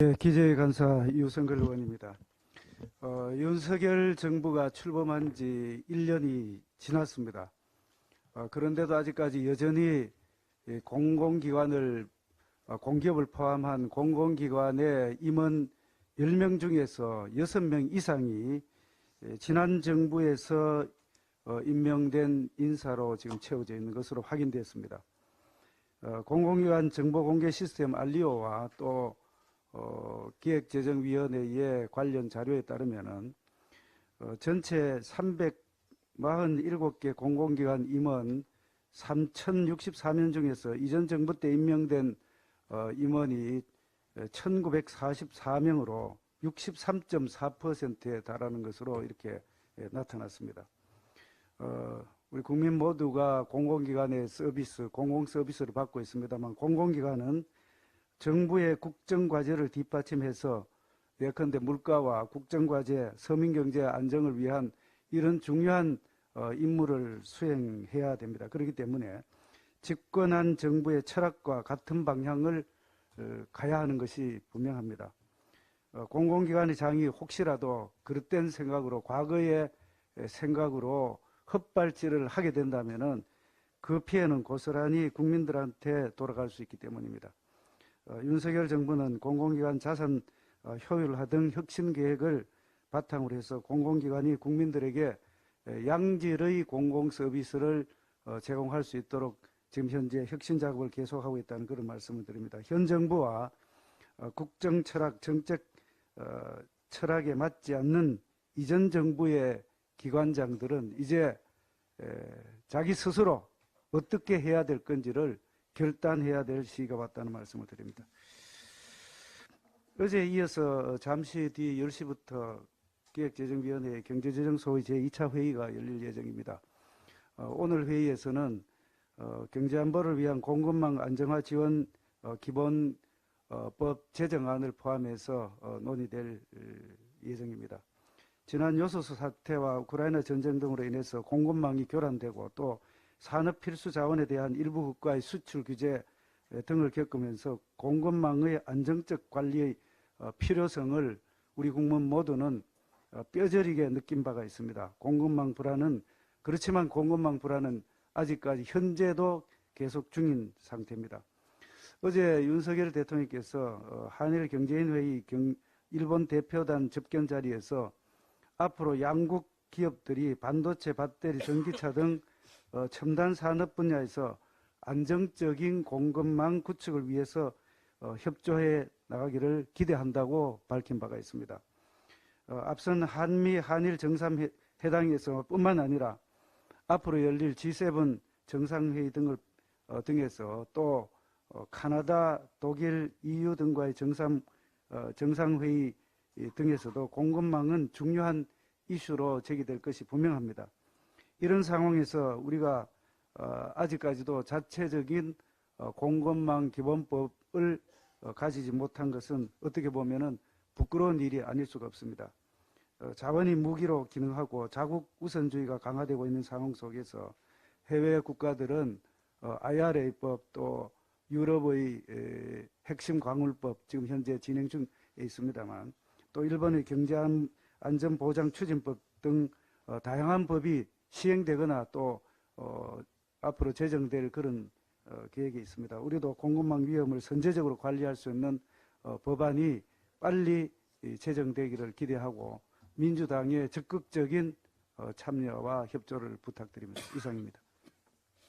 네, 기재위 간사 유성걸 의원입니다. 윤석열 정부가 출범한 지 1년이 지났습니다. 그런데도 아직까지 여전히 공공기관을, 공기업을 포함한 공공기관의 임원 10명 중에서 6명 이상이 지난 정부에서 임명된 인사로 지금 채워져 있는 것으로 확인됐습니다. 공공기관 정보공개 시스템 알리오와 또 기획재정위원회의 관련 자료에 따르면은 전체 347개 공공기관 임원 3,064명 중에서 이전 정부 때 임명된 임원이 1,944명으로 63.4%에 달하는 것으로 이렇게 나타났습니다. 우리 국민 모두가 공공기관의 서비스, 공공서비스를 받고 있습니다만 공공기관은 정부의 국정과제를 뒷받침해서 예컨대 물가와 국정과제, 서민경제 안정을 위한 이런 중요한 임무를 수행해야 됩니다. 그렇기 때문에 집권한 정부의 철학과 같은 방향을 가야 하는 것이 분명합니다. 공공기관의 장이 혹시라도 그릇된 생각으로, 과거의 생각으로 헛발질을 하게 된다면은 그 피해는 고스란히 국민들한테 돌아갈 수 있기 때문입니다. 윤석열 정부는 공공기관 자산 효율화 등 혁신 계획을 바탕으로 해서 공공기관이 국민들에게 양질의 공공서비스를 제공할 수 있도록 지금 현재 혁신 작업을 계속하고 있다는 그런 말씀을 드립니다. 현 정부와 국정 철학, 정책 철학에 맞지 않는 이전 정부의 기관장들은 이제 자기 스스로 어떻게 해야 될 건지를 결단해야 될 시기가 왔다는 말씀을 드립니다. 어제에 이어서 잠시 뒤 10시부터 기획재정위원회 경제재정 소위 제2차 회의가 열릴 예정입니다. 오늘 회의에서는 경제안보를 위한 공급망 안정화 지원 기본법 제정안을 포함해서 논의될 예정입니다. 지난 요소수 사태와 우크라이나 전쟁 등으로 인해서 공급망이 교란되고 또 산업 필수 자원에 대한 일부 국가의 수출 규제 등을 겪으면서 공급망의 안정적 관리의 필요성을 우리 국민 모두는 뼈저리게 느낀 바가 있습니다. 공급망 불안은, 그렇지만 공급망 불안은 아직까지 현재도 계속 중인 상태입니다. 어제 윤석열 대통령께서 한일 경제인 회의 일본 대표단 접견 자리에서 앞으로 양국 기업들이 반도체, 배터리, 전기차 등 첨단 산업 분야에서 안정적인 공급망 구축을 위해서 협조해 나가기를 기대한다고 밝힌 바가 있습니다. 앞선 한미, 한일 정상회담에서 뿐만 아니라 앞으로 열릴 G7 정상회의 등에서 또 카나다, 독일, EU 등과의 정상회의 등에서도 공급망은 중요한 이슈로 제기될 것이 분명합니다. 이런 상황에서 우리가 아직까지도 자체적인 공급망 기본법을 가지지 못한 것은 어떻게 보면은 부끄러운 일이 아닐 수가 없습니다. 자원이 무기로 기능하고 자국 우선주의가 강화되고 있는 상황 속에서 해외 국가들은 IRA법 또 유럽의 핵심 광물법 지금 현재 진행 중에 있습니다만 또 일본의 경제안전보장추진법 등 다양한 법이 시행되거나 또 앞으로 제정될 그런 계획이 있습니다. 우리도 공급망 위험을 선제적으로 관리할 수 있는 법안이 빨리 제정되기를 기대하고 민주당의 적극적인 참여와 협조를 부탁드립니다. 이상입니다.